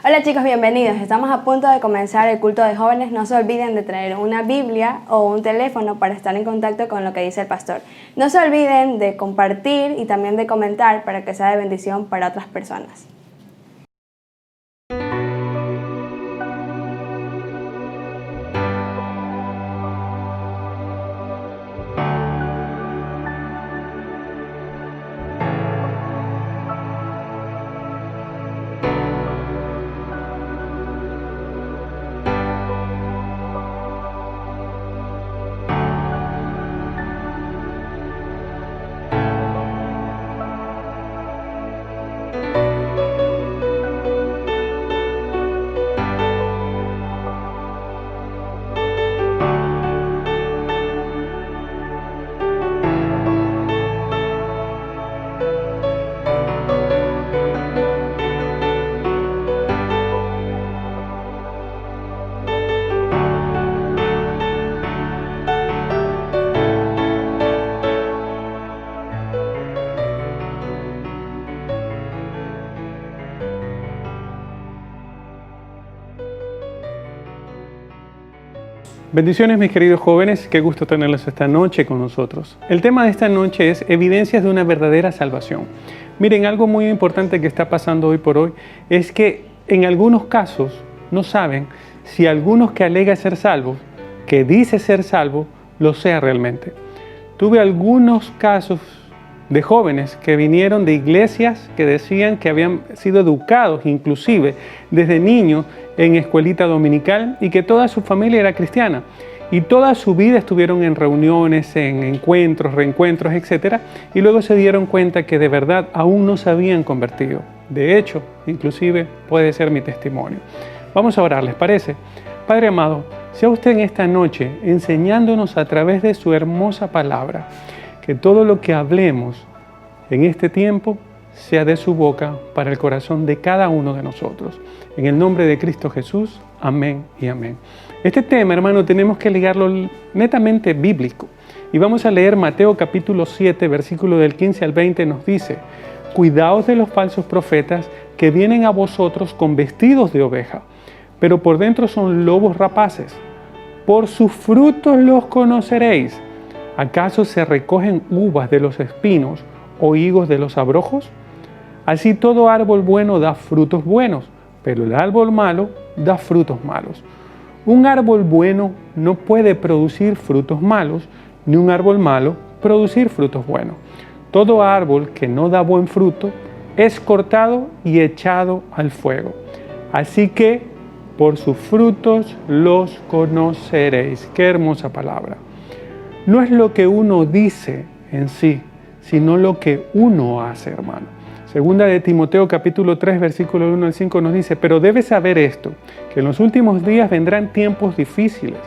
Hola chicos, bienvenidos. Estamos a punto de comenzar el culto de jóvenes. No se olviden de traer una Biblia o un teléfono para estar en contacto con lo que dice el pastor. No se olviden de compartir y también de comentar para que sea de bendición para otras personas. Bendiciones mis queridos jóvenes, qué gusto tenerlos esta noche con nosotros. El tema de esta noche es evidencias de una verdadera salvación. Miren, algo muy importante que está pasando hoy por hoy es que en algunos casos no saben si algunos que alega ser salvos, que dice ser salvo, lo sea realmente. Tuve algunos casos de jóvenes que vinieron de iglesias que decían que habían sido educados inclusive desde niños en escuelita dominical y que toda su familia era cristiana y toda su vida estuvieron en reuniones, en encuentros, reencuentros, etc. Y luego se dieron cuenta que de verdad aún no se habían convertido. De hecho, inclusive puede ser mi testimonio. Vamos a orar, ¿les parece? Padre amado, sea usted en esta noche enseñándonos a través de su hermosa palabra que todo lo que hablemos en este tiempo sea de su boca para el corazón de cada uno de nosotros. En el nombre de Cristo Jesús, amén y amén. Este tema, hermano, tenemos que ligarlo netamente bíblico. Y vamos a leer Mateo capítulo 7, versículo del 15 al 20, nos dice: Cuidaos de los falsos profetas que vienen a vosotros con vestidos de oveja, pero por dentro son lobos rapaces. Por sus frutos los conoceréis. ¿Acaso se recogen uvas de los espinos o higos de los abrojos? Así todo árbol bueno da frutos buenos, pero el árbol malo da frutos malos. Un árbol bueno no puede producir frutos malos, ni un árbol malo producir frutos buenos. Todo árbol que no da buen fruto es cortado y echado al fuego. Así que por sus frutos los conoceréis. Qué hermosa palabra. No es lo que uno dice en sí, sino lo que uno hace, hermano. Segunda de Timoteo capítulo 3, versículo 1 al 5 nos dice: Pero debes saber esto, que en los últimos días vendrán tiempos difíciles,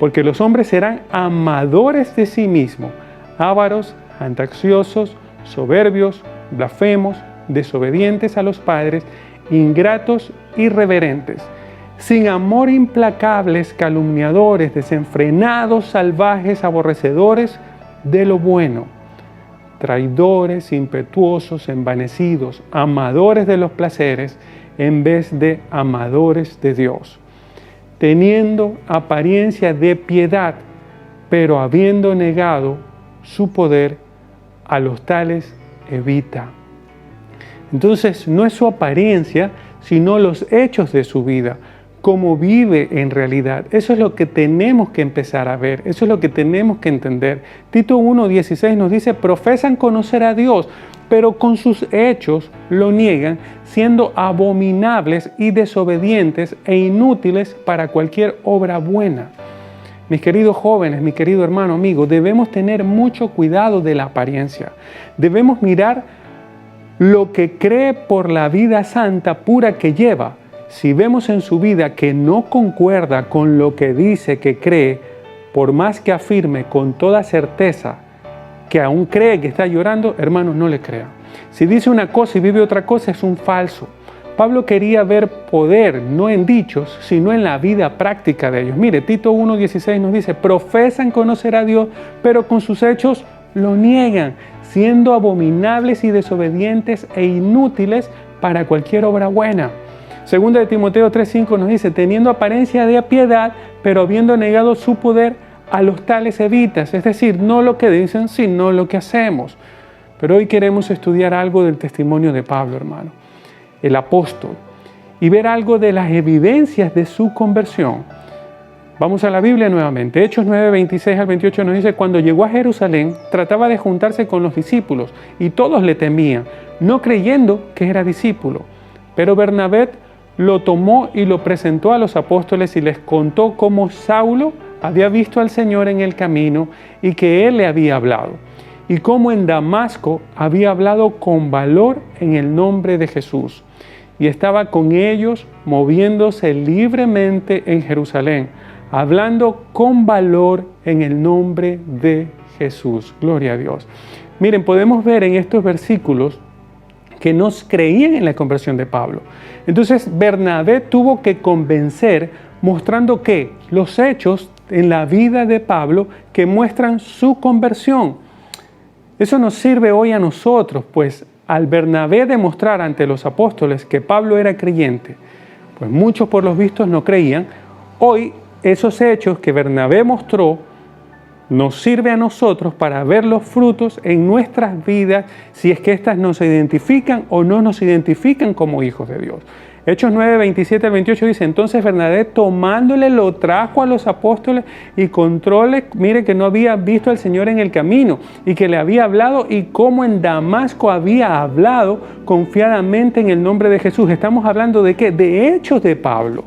porque los hombres serán amadores de sí mismos, ávaros, jactanciosos, soberbios, blasfemos, desobedientes a los padres, ingratos, irreverentes, sin amor, implacables, calumniadores, desenfrenados, salvajes, aborrecedores de lo bueno, traidores, impetuosos, envanecidos, amadores de los placeres en vez de amadores de Dios, teniendo apariencia de piedad, pero habiendo negado su poder, a los tales evita. Entonces no es su apariencia, sino los hechos de su vida, cómo vive en realidad. Eso es lo que tenemos que empezar a ver, eso es lo que tenemos que entender. Tito 1:16 nos dice: profesan conocer a Dios, pero con sus hechos lo niegan, siendo abominables y desobedientes e inútiles para cualquier obra buena. Mis queridos jóvenes, mi querido hermano, amigo, debemos tener mucho cuidado de la apariencia. Debemos mirar lo que cree por la vida santa, pura que lleva. Si vemos en su vida que no concuerda con lo que dice que cree, por más que afirme con toda certeza que aún cree que está llorando, hermanos, no le crean. Si dice una cosa y vive otra cosa, es un falso. Pablo quería ver poder, no en dichos, sino en la vida práctica de ellos. Mire, Tito 1:16 nos dice: profesan conocer a Dios, pero con sus hechos lo niegan, siendo abominables y desobedientes e inútiles para cualquier obra buena. Segunda de Timoteo 3:5 nos dice, teniendo apariencia de piedad, pero habiendo negado su poder, a los tales evitas. Es decir, no lo que dicen, sino lo que hacemos. Pero hoy queremos estudiar algo del testimonio de Pablo, hermano, el apóstol, y ver algo de las evidencias de su conversión. Vamos a la Biblia nuevamente. Hechos 9, 26 al 28 nos dice, cuando llegó a Jerusalén, trataba de juntarse con los discípulos, y todos le temían, no creyendo que era discípulo. Pero Bernabé lo tomó y lo presentó a los apóstoles y les contó cómo Saulo había visto al Señor en el camino y que Él le había hablado, y cómo en Damasco había hablado con valor en el nombre de Jesús, y estaba con ellos moviéndose libremente en Jerusalén, hablando con valor en el nombre de Jesús. Gloria a Dios. Miren, podemos ver en estos versículos que no creían en la conversión de Pablo. Entonces Bernabé tuvo que convencer, mostrando que los hechos en la vida de Pablo que muestran su conversión. Eso nos sirve hoy a nosotros, pues al Bernabé demostrar ante los apóstoles que Pablo era creyente, pues muchos por los vistos no creían. Hoy esos hechos que Bernabé mostró nos sirve a nosotros para ver los frutos en nuestras vidas, si es que éstas nos identifican o no nos identifican como hijos de Dios. Hechos 9, 27 al 28 dice, entonces Bernabé tomándole lo trajo a los apóstoles y contróle, mire que no había visto al Señor en el camino y que le había hablado y cómo en Damasco había hablado confiadamente en el nombre de Jesús. Estamos hablando de ¿qué? De hechos de Pablo.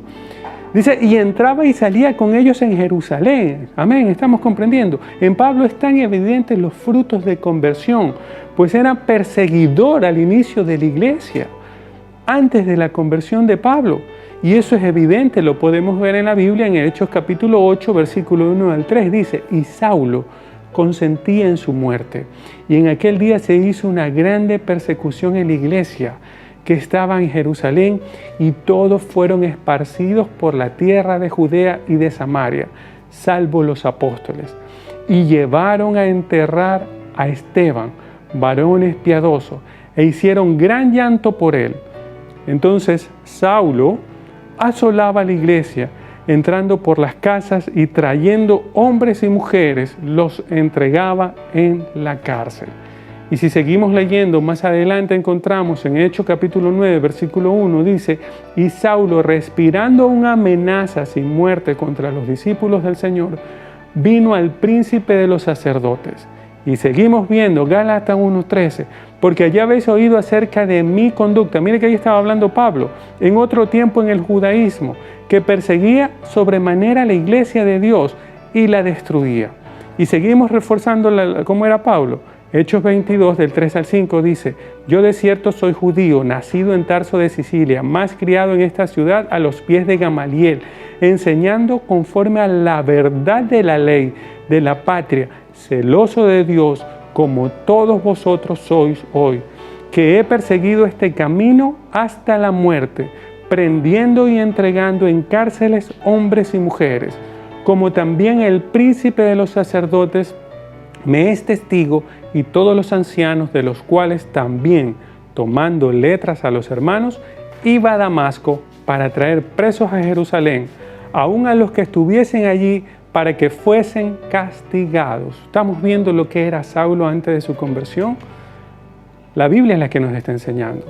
Dice, y entraba y salía con ellos en Jerusalén. Amén, estamos comprendiendo. En Pablo están evidentes los frutos de conversión, pues era perseguidor al inicio de la iglesia, antes de la conversión de Pablo. Y eso es evidente, lo podemos ver en la Biblia, en Hechos capítulo 8, versículo 1 al 3. Dice, y Saulo consentía en su muerte. Y en aquel día se hizo una grande persecución en la iglesia que estaba en Jerusalén, y todos fueron esparcidos por la tierra de Judea y de Samaria, salvo los apóstoles. Y llevaron a enterrar a Esteban, varones piadosos, e hicieron gran llanto por él. Entonces Saulo asolaba la iglesia, entrando por las casas y trayendo hombres y mujeres, los entregaba en la cárcel. Y si seguimos leyendo, más adelante encontramos en Hechos capítulo 9, versículo 1, dice, y Saulo, respirando una amenaza sin muerte contra los discípulos del Señor, vino al príncipe de los sacerdotes. Y seguimos viendo Gálatas 1:13, porque allá habéis oído acerca de mi conducta. Mire que ahí estaba hablando Pablo, en otro tiempo en el judaísmo, que perseguía sobremanera la iglesia de Dios y la destruía. Y seguimos reforzando cómo era Pablo. Hechos 22, del 3 al 5 dice, yo de cierto soy judío, nacido en Tarso de Sicilia, más criado en esta ciudad a los pies de Gamaliel, enseñando conforme a la verdad de la ley, de la patria, celoso de Dios, como todos vosotros sois hoy, que he perseguido este camino hasta la muerte, prendiendo y entregando en cárceles hombres y mujeres, como también el príncipe de los sacerdotes me es testigo, y todos los ancianos, de los cuales también, tomando letras a los hermanos, iba a Damasco para traer presos a Jerusalén, aun a los que estuviesen allí, para que fuesen castigados. Estamos viendo lo que era Saulo antes de su conversión. La Biblia es la que nos está enseñando.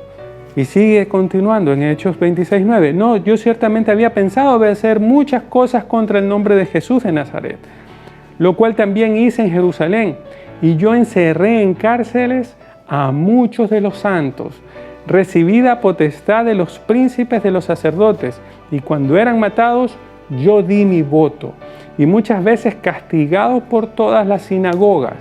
Y sigue continuando en Hechos 26:9. No, yo ciertamente había pensado hacer muchas cosas contra el nombre de Jesús de Nazaret, lo cual también hice en Jerusalén. Y yo encerré en cárceles a muchos de los santos, recibida potestad de los príncipes de los sacerdotes, y cuando eran matados, yo di mi voto. Y muchas veces castigados por todas las sinagogas,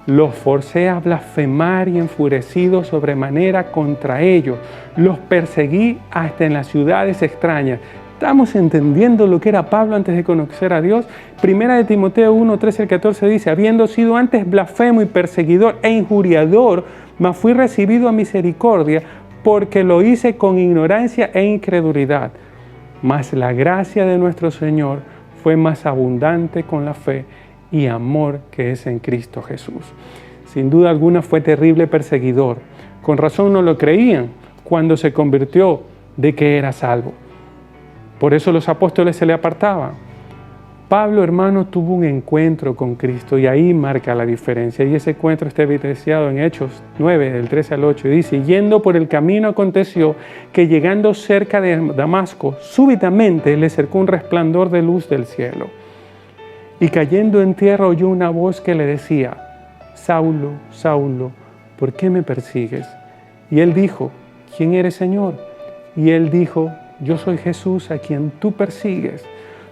los forcé a blasfemar y enfurecido sobremanera contra ellos, los perseguí hasta en las ciudades extrañas. ¿Estamos entendiendo lo que era Pablo antes de conocer a Dios? Primera de Timoteo 1, 13 al 14 dice, habiendo sido antes blasfemo y perseguidor e injuriador, mas fui recibido a misericordia, porque lo hice con ignorancia e incredulidad. Mas la gracia de nuestro Señor fue más abundante con la fe y amor que es en Cristo Jesús. Sin duda alguna fue terrible perseguidor. Con razón no lo creían. Cuando se convirtió, de que era salvo. Por eso los apóstoles se le apartaban. Pablo, hermano, tuvo un encuentro con Cristo y ahí marca la diferencia. Y ese encuentro está evidenciado en Hechos 9, del 13 al 8. Y dice, yendo por el camino aconteció que llegando cerca de Damasco, súbitamente le cercó un resplandor de luz del cielo. Y cayendo en tierra oyó una voz que le decía, Saulo, Saulo, ¿por qué me persigues? Y él dijo, ¿quién eres, Señor? Y él dijo, yo soy Jesús a quien tú persigues.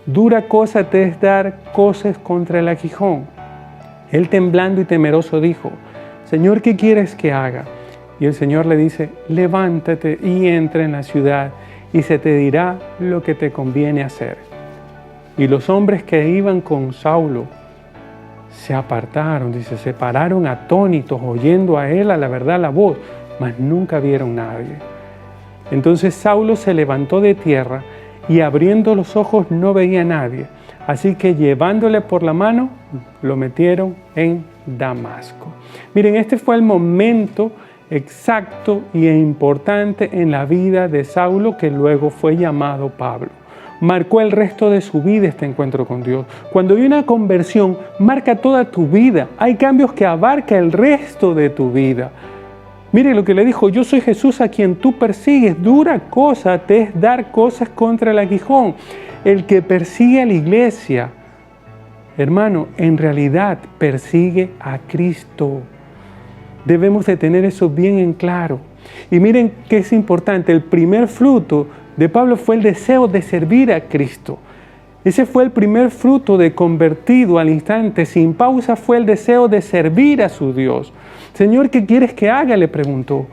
Dura cosa te es dar coces contra el aguijón. Él temblando y temeroso dijo, Señor, ¿qué quieres que haga? Y el Señor le dice, levántate y entra en la ciudad y se te dirá lo que te conviene hacer. Y los hombres que iban con Saulo se apartaron, dice, se pararon atónitos, oyendo a él a la verdad la voz, mas nunca vieron nadie. Entonces Saulo se levantó de tierra y abriendo los ojos no veía a nadie. Así que llevándole por la mano, lo metieron en Damasco. Miren, este fue el momento exacto y importante en la vida de Saulo, que luego fue llamado Pablo. Marcó el resto de su vida este encuentro con Dios. Cuando hay una conversión, marca toda tu vida. Hay cambios que abarca el resto de tu vida. Mire lo que le dijo, yo soy Jesús a quien tú persigues. Dura cosa te es dar cosas contra el aguijón. El que persigue a la iglesia, hermano, en realidad persigue a Cristo. Debemos de tener eso bien en claro. Y miren que es importante, el primer fruto de Pablo fue el deseo de servir a Cristo. Ese fue el primer fruto de convertido al instante, sin pausa, fue el deseo de servir a su Dios. Señor, ¿qué quieres que haga?, le preguntó.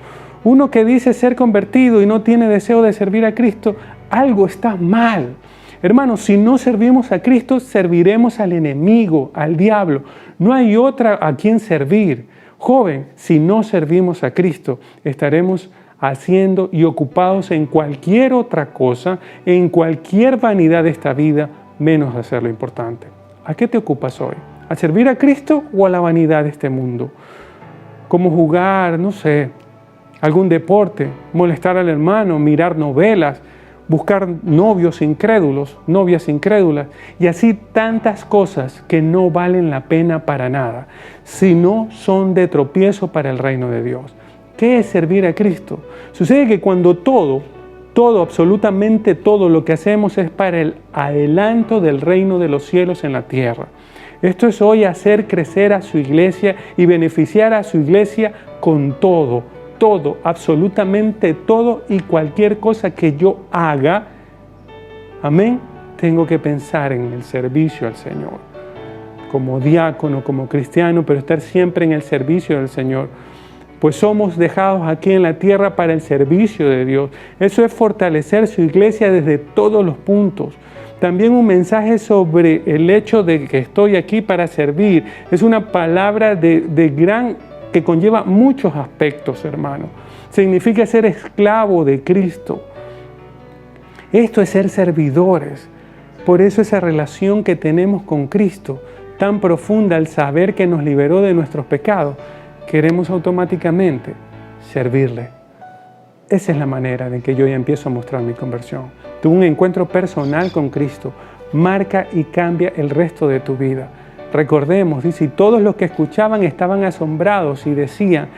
Uno que dice ser convertido y no tiene deseo de servir a Cristo, algo está mal. Hermanos, si no servimos a Cristo, serviremos al enemigo, al diablo. No hay otra a quien servir. Joven, si no servimos a Cristo, estaremos haciendo y ocupados en cualquier otra cosa, en cualquier vanidad de esta vida, menos de hacer lo importante. ¿A qué te ocupas hoy? ¿A servir a Cristo o a la vanidad de este mundo? Como jugar, no sé, algún deporte, molestar al hermano, mirar novelas, buscar novios incrédulos, novias incrédulas, y así tantas cosas que no valen la pena para nada, sino son de tropiezo para el reino de Dios. ¿Qué es servir a Cristo? Sucede que cuando todo, absolutamente todo lo que hacemos es para el adelanto del reino de los cielos en la tierra. Esto es hoy hacer crecer a su iglesia y beneficiar a su iglesia con todo, absolutamente todo y cualquier cosa que yo haga. Amén. Tengo que pensar en el servicio al Señor. Como diácono, como cristiano, pero estar siempre en el servicio del Señor. Pues somos dejados aquí en la tierra para el servicio de Dios. Eso es fortalecer su iglesia desde todos los puntos. También un mensaje sobre el hecho de que estoy aquí para servir. Es una palabra que conlleva muchos aspectos, hermano. Significa ser esclavo de Cristo. Esto es ser servidores. Por eso esa relación que tenemos con Cristo, tan profunda al saber que nos liberó de nuestros pecados, queremos automáticamente servirle. Esa es la manera en que yo ya empiezo a mostrar mi conversión. Tuve un encuentro personal con Cristo. Marca y cambia el resto de tu vida. Recordemos, dice, y todos los que escuchaban estaban asombrados y decían,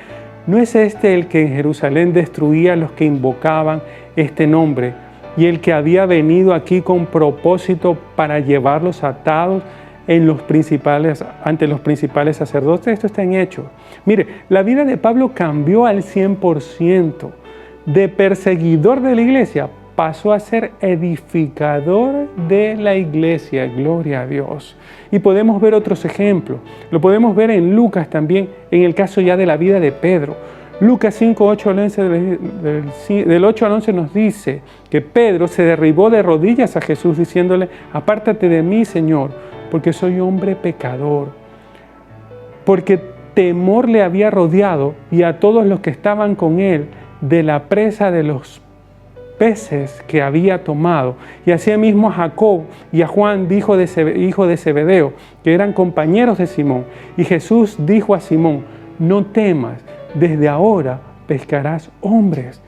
¿no es este el que en Jerusalén destruía a los que invocaban este nombre y el que había venido aquí con propósito para llevarlos atados ante los principales sacerdotes? Esto está en Hechos. Mire, la vida de Pablo cambió al 100%. De perseguidor de la iglesia pasó a ser edificador de la iglesia. Gloria a Dios. Y podemos ver otros ejemplos. Lo podemos ver en Lucas también, en el caso ya de la vida de Pedro. Lucas 5, 8 al 11, del 8 al 11 nos dice que Pedro se derribó de rodillas a Jesús diciéndole, apártate de mí, Señor, porque soy hombre pecador. Porque temor le había rodeado y a todos los que estaban con él de la presa de los peces que había tomado. Y asimismo a Jacob y a Juan, hijo de Zebedeo, que eran compañeros de Simón. Y Jesús dijo a Simón, no temas, desde ahora pescarás hombres.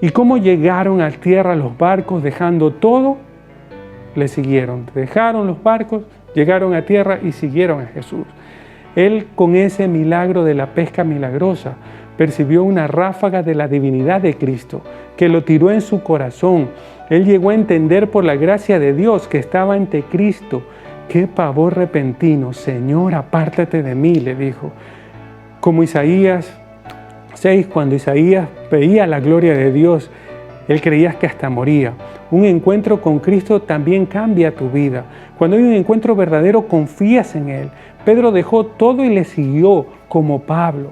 ¿Y cómo llegaron a tierra los barcos dejando todo? Le siguieron. Dejaron los barcos, llegaron a tierra y siguieron a Jesús. Él, con ese milagro de la pesca milagrosa, percibió una ráfaga de la divinidad de Cristo que lo tiró en su corazón. Él llegó a entender por la gracia de Dios que estaba ante Cristo. ¡Qué pavor repentino! Señor, apártate de mí, le dijo. Como Isaías 6, cuando Isaías veía la gloria de Dios, él creía que hasta moría. Un encuentro con Cristo también cambia tu vida. Cuando hay un encuentro verdadero, confías en Él. Pedro dejó todo y le siguió, como Pablo.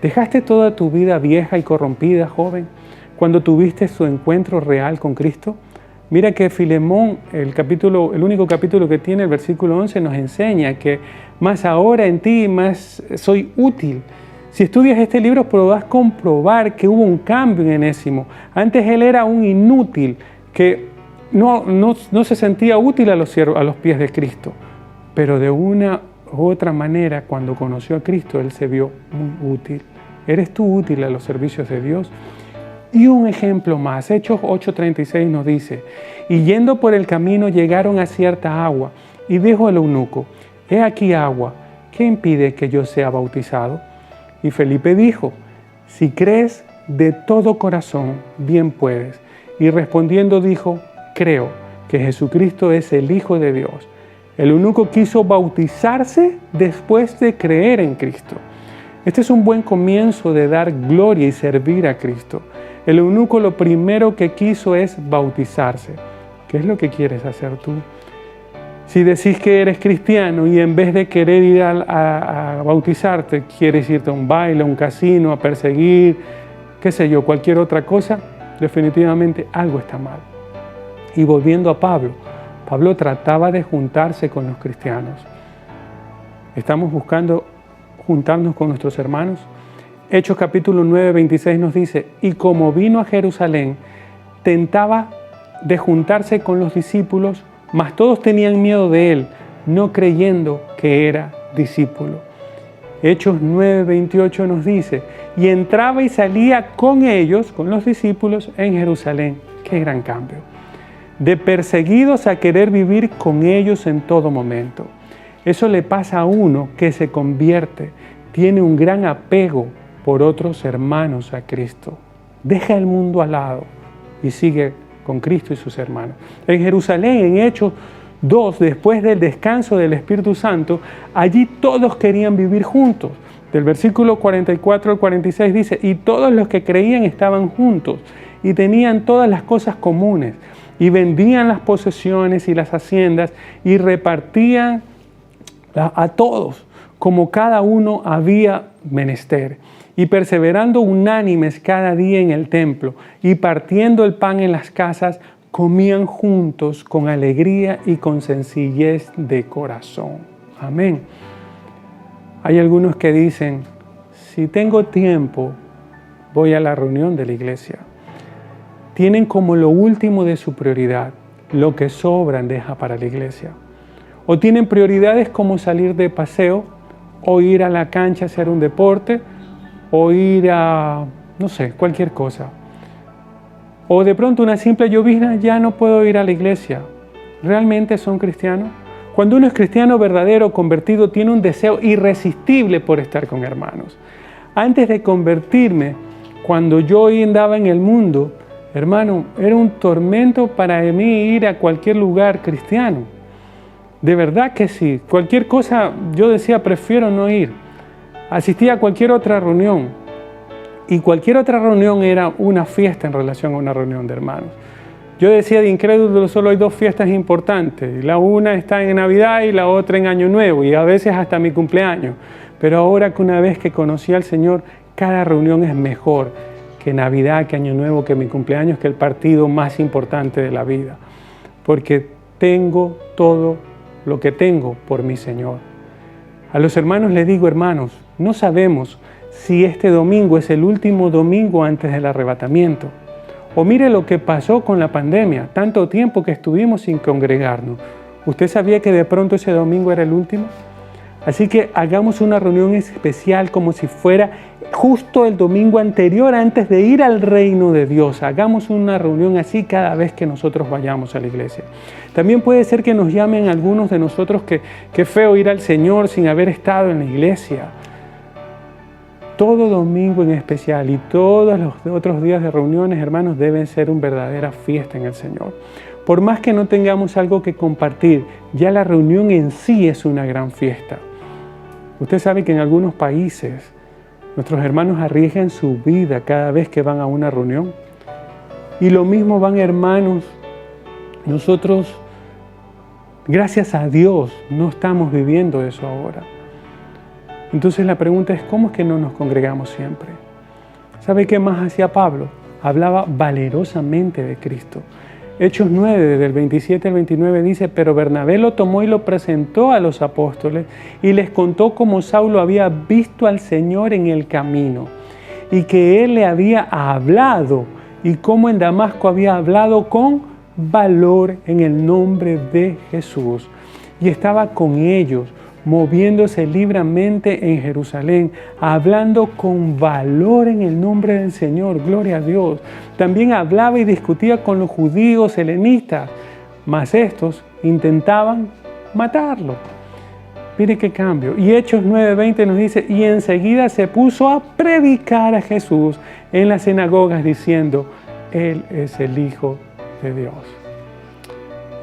¿Dejaste toda tu vida vieja y corrompida, joven, cuando tuviste su encuentro real con Cristo? Mira que Filemón, el único capítulo que tiene, el versículo 11, nos enseña que más ahora en ti, más soy útil. Si estudias este libro, podrás comprobar que hubo un cambio en Onésimo. Antes él era un inútil, que no se sentía útil a los pies de Cristo. Pero de una u otra manera, cuando conoció a Cristo, él se vio muy útil. ¿Eres tú útil a los servicios de Dios? Y un ejemplo más, Hechos 8:36 nos dice, y yendo por el camino llegaron a cierta agua, y dijo el eunuco, he aquí agua, ¿qué impide que yo sea bautizado? Y Felipe dijo, si crees de todo corazón, bien puedes. Y respondiendo dijo, creo que Jesucristo es el Hijo de Dios. El eunuco quiso bautizarse después de creer en Cristo. Este es un buen comienzo de dar gloria y servir a Cristo. El eunuco lo primero que quiso es bautizarse. ¿Qué es lo que quieres hacer tú? Si decís que eres cristiano y en vez de querer ir a bautizarte, quieres irte a un baile, a un casino, a perseguir, qué sé yo, cualquier otra cosa, definitivamente algo está mal. Y volviendo a Pablo, Pablo trataba de juntarse con los cristianos. Estamos buscando juntarnos con nuestros hermanos. Hechos capítulo 9, 26 nos dice, y como vino a Jerusalén, tentaba de juntarse con los discípulos, mas todos tenían miedo de él, no creyendo que era discípulo. Hechos 9, 28 nos dice, y entraba y salía con ellos, con los discípulos, en Jerusalén. ¡Qué gran cambio! De perseguidos a querer vivir con ellos en todo momento. Eso le pasa a uno que se convierte, tiene un gran apego por otros hermanos a Cristo. Deja el mundo al lado y sigue con Cristo y sus hermanos. En Jerusalén, en Hechos 2, después del descanso del Espíritu Santo, allí todos querían vivir juntos. Del versículo 44 al 46 dice, y todos los que creían estaban juntos y tenían todas las cosas comunes y vendían las posesiones y las haciendas y repartían a todos como cada uno había menester. Y perseverando unánimes cada día en el templo y partiendo el pan en las casas, comían juntos con alegría y con sencillez de corazón. Amén. Hay algunos que dicen, si tengo tiempo, voy a la reunión de la iglesia. Tienen como lo último de su prioridad, lo que sobran deja para la iglesia. O tienen prioridades como salir de paseo, o ir a la cancha a hacer un deporte, o ir a, no sé, cualquier cosa. O de pronto una simple llovizna, ya no puedo ir a la iglesia. ¿Realmente son cristianos? Cuando uno es cristiano verdadero, convertido, tiene un deseo irresistible por estar con hermanos. Antes de convertirme, cuando yo andaba en el mundo, hermano, era un tormento para mí ir a cualquier lugar cristiano. De verdad que sí. Cualquier cosa, yo decía, prefiero no ir. Asistía a cualquier otra reunión. Y cualquier otra reunión era una fiesta en relación a una reunión de hermanos. Yo decía de incrédulo, solo hay dos fiestas importantes. La una está en Navidad y la otra en Año Nuevo. Y a veces hasta mi cumpleaños. Pero ahora que una vez que conocí al Señor, cada reunión es mejor que Navidad, que Año Nuevo, que mi cumpleaños, que el partido más importante de la vida. Porque tengo todo lo que tengo por mi Señor. A los hermanos les digo, hermanos, no sabemos si este domingo es el último domingo antes del arrebatamiento. O mire lo que pasó con la pandemia, tanto tiempo que estuvimos sin congregarnos. ¿Usted sabía que de pronto ese domingo era el último? Así que hagamos una reunión especial como si fuera justo el domingo anterior antes de ir al reino de Dios. Hagamos una reunión así cada vez que nosotros vayamos a la iglesia. También puede ser que nos llamen algunos de nosotros que feo ir al Señor sin haber estado en la iglesia. Todo domingo en especial y todos los otros días de reuniones, hermanos, deben ser una verdadera fiesta en el Señor. Por más que no tengamos algo que compartir, ya la reunión en sí es una gran fiesta. Usted sabe que en algunos países nuestros hermanos arriesgan su vida cada vez que van a una reunión. Y lo mismo van hermanos. Nosotros, gracias a Dios, no estamos viviendo eso ahora. Entonces la pregunta es, ¿cómo es que no nos congregamos siempre? ¿Sabe qué más hacía Pablo? Hablaba valerosamente de Cristo. Hechos 9, del 27 al 29 dice, pero Bernabé lo tomó y lo presentó a los apóstoles y les contó cómo Saulo había visto al Señor en el camino y que él le había hablado y cómo en Damasco había hablado con valor en el nombre de Jesús. Y estaba con ellos, moviéndose libremente en Jerusalén, hablando con valor en el nombre del Señor, gloria a Dios. También hablaba y discutía con los judíos helenistas, mas estos intentaban matarlo. Mire qué cambio. Y Hechos 9:20 nos dice, y enseguida se puso a predicar a Jesús en las sinagogas diciendo, Él es el Hijo de Dios.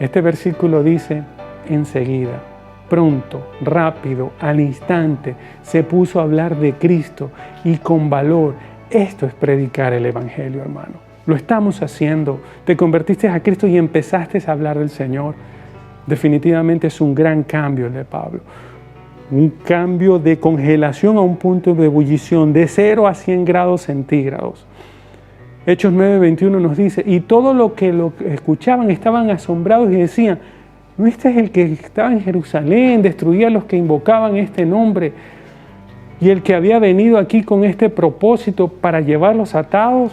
Este versículo dice, enseguida. Pronto, rápido, al instante, se puso a hablar de Cristo y con valor. Esto es predicar el Evangelio, hermano. Lo estamos haciendo. Te convertiste a Cristo y empezaste a hablar del Señor. Definitivamente es un gran cambio el de Pablo. Un cambio de congelación a un punto de ebullición, de 0 a 100 grados centígrados. Hechos 9:21 nos dice, y todo lo que lo escuchaban estaban asombrados y decían, ¿no este es el que estaba en Jerusalén, destruía a los que invocaban este nombre? Y el que había venido aquí con este propósito para llevarlos atados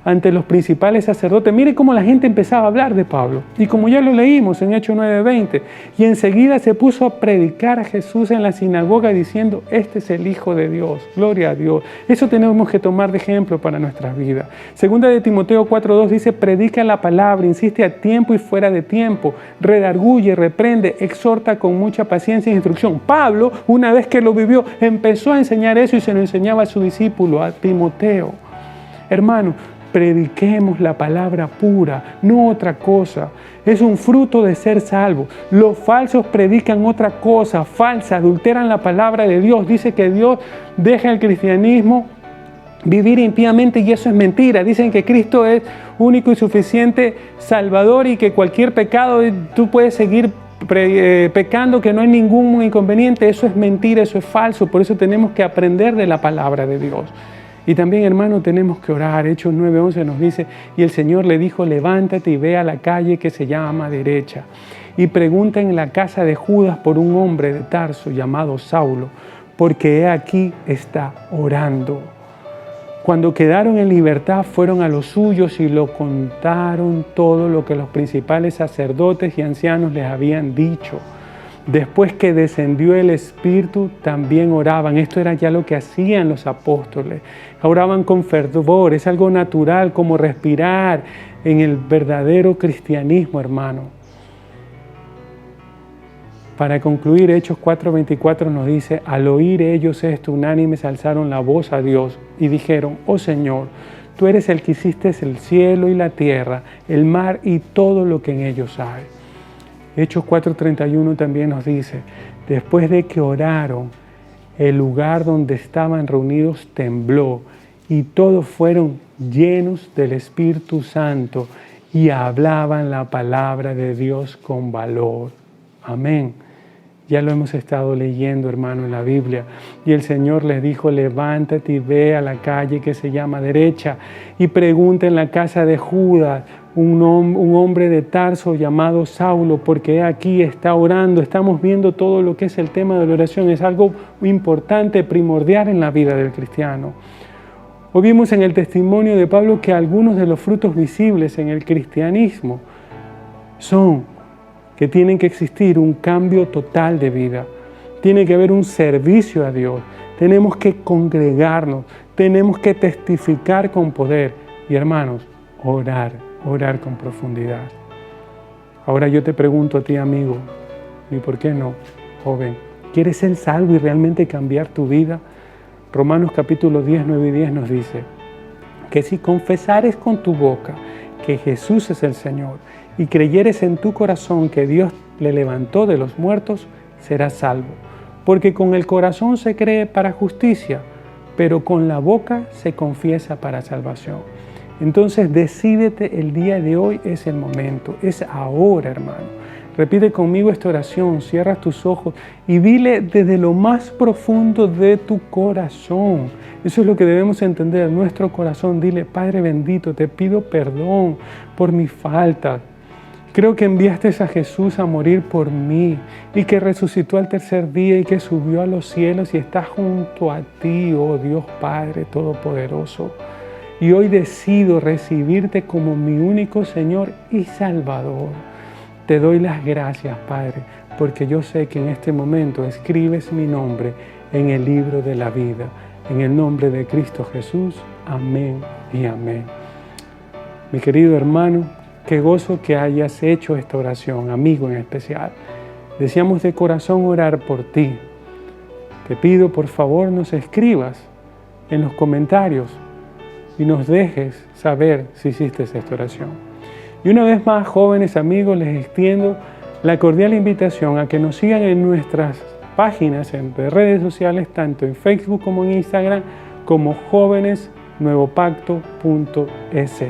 ante los principales sacerdotes. Mire cómo la gente empezaba a hablar de Pablo. Y como ya lo leímos en Hechos 9:20, y enseguida se puso a predicar a Jesús en la sinagoga diciendo, este es el Hijo de Dios, gloria a Dios. Eso tenemos que tomar de ejemplo para nuestras vidas. Segunda de Timoteo 4:2 dice, predica la palabra, insiste a tiempo y fuera de tiempo, redarguye, reprende, exhorta con mucha paciencia e instrucción. Pablo, una vez que lo vivió, empezó a enseñar eso y se lo enseñaba a su discípulo, a Timoteo. Hermano, prediquemos la palabra pura, no otra cosa. Es un fruto de ser salvo. Los falsos predican otra cosa, falsa, adulteran la palabra de Dios. Dice que Dios deja el cristianismo vivir impíamente y eso es mentira. Dicen que Cristo es único y suficiente Salvador y que cualquier pecado tú puedes seguir pecando, que no hay ningún inconveniente. Eso es mentira, eso es falso. Por eso tenemos que aprender de la palabra de Dios. Y también, hermano, tenemos que orar. Hechos 9:11 nos dice, y el Señor le dijo, levántate y ve a la calle que se llama Derecha, y pregunta en la casa de Judas por un hombre de Tarso llamado Saulo, porque he aquí está orando. Cuando quedaron en libertad, fueron a los suyos y lo contaron todo lo que los principales sacerdotes y ancianos les habían dicho. Después que descendió el Espíritu, también oraban. Esto era ya lo que hacían los apóstoles. Oraban con fervor, es algo natural, como respirar en el verdadero cristianismo, hermano. Para concluir, Hechos 4:24 nos dice, al oír ellos esto, unánimes alzaron la voz a Dios y dijeron, oh Señor, tú eres el que hiciste el cielo y la tierra, el mar y todo lo que en ellos hay. Hechos 4:31 también nos dice, después de que oraron, el lugar donde estaban reunidos tembló y todos fueron llenos del Espíritu Santo y hablaban la palabra de Dios con valor. Amén. Ya lo hemos estado leyendo, hermano, en la Biblia. Y el Señor les dijo, levántate y ve a la calle que se llama Derecha y pregunta en la casa de Judas, un hombre de Tarso llamado Saulo, porque aquí está orando. Estamos viendo todo lo que es el tema de la oración. Es algo importante, primordial en la vida del cristiano. Hoy vimos en el testimonio de Pablo que algunos de los frutos visibles en el cristianismo son que tienen que existir un cambio total de vida. tiene que haber un servicio a Dios. Tenemos que congregarnos, tenemos que testificar con poder y, hermanos, orar con profundidad. Ahora yo te pregunto a ti, amigo, ¿y por qué no, joven? ¿Quieres ser salvo y realmente cambiar tu vida? Romanos capítulo 10, 9 y 10 nos dice que si confesares con tu boca que Jesús es el Señor y creyeres en tu corazón que Dios le levantó de los muertos, serás salvo. Porque con el corazón se cree para justicia, pero con la boca se confiesa para salvación. Entonces decídete, el día de hoy es el momento, es ahora, hermano. Repite conmigo esta oración, cierra tus ojos y dile desde lo más profundo de tu corazón. Eso es lo que debemos entender, nuestro corazón. Dile: Padre bendito, te pido perdón por mi falta. Creo que enviaste a Jesús a morir por mí y que resucitó al tercer día y que subió a los cielos y está junto a ti, oh Dios Padre Todopoderoso. Y hoy decido recibirte como mi único Señor y Salvador. Te doy las gracias, Padre, porque yo sé que en este momento escribes mi nombre en el libro de la vida. En el nombre de Cristo Jesús. Amén y amén. Mi querido hermano, qué gozo que hayas hecho esta oración, amigo en especial. Deseamos de corazón orar por ti. Te pido, por favor, nos escribas en los comentarios y nos dejes saber si hiciste esta oración. Y una vez más, jóvenes amigos, les extiendo la cordial invitación a que nos sigan en nuestras páginas de redes sociales, tanto en Facebook como en Instagram, como jóvenesnuevopacto.es.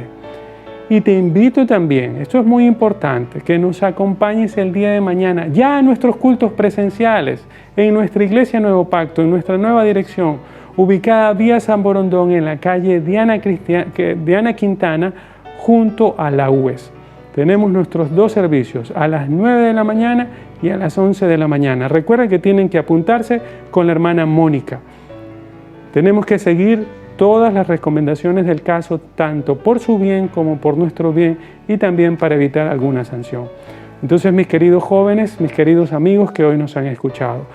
Y te invito también, esto es muy importante, que nos acompañes el día de mañana, ya a nuestros cultos presenciales, en nuestra iglesia Nuevo Pacto, en nuestra nueva dirección, ubicada vía San Borondón, en la calle Diana Quintana, junto a la UES. Tenemos nuestros dos servicios, a las 9 de la mañana y a las 11 de la mañana. Recuerden que tienen que apuntarse con la hermana Mónica. Tenemos que seguir todas las recomendaciones del caso, tanto por su bien como por nuestro bien, y también para evitar alguna sanción. Entonces, mis queridos jóvenes, mis queridos amigos que hoy nos han escuchado,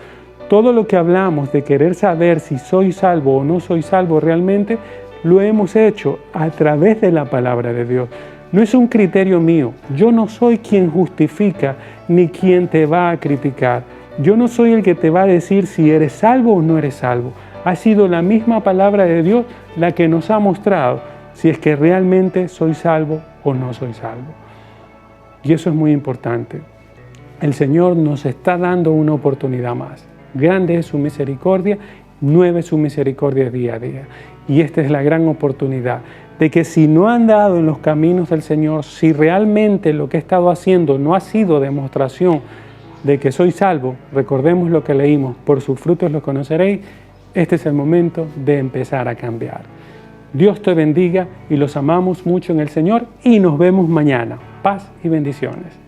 todo lo que hablamos de querer saber si soy salvo o no soy salvo realmente, lo hemos hecho a través de la palabra de Dios. No es un criterio mío. Yo no soy quien justifica ni quien te va a criticar. Yo no soy el que te va a decir si eres salvo o no eres salvo. Ha sido la misma palabra de Dios la que nos ha mostrado si es que realmente soy salvo o no soy salvo. Y eso es muy importante. El Señor nos está dando una oportunidad más. Grande es su misericordia, nueva es su misericordia día a día. Y esta es la gran oportunidad de que si no han andado en los caminos del Señor, si realmente lo que he estado haciendo no ha sido demostración de que soy salvo, recordemos lo que leímos: por sus frutos los conoceréis. Este es el momento de empezar a cambiar. Dios te bendiga y los amamos mucho en el Señor y nos vemos mañana. Paz y bendiciones.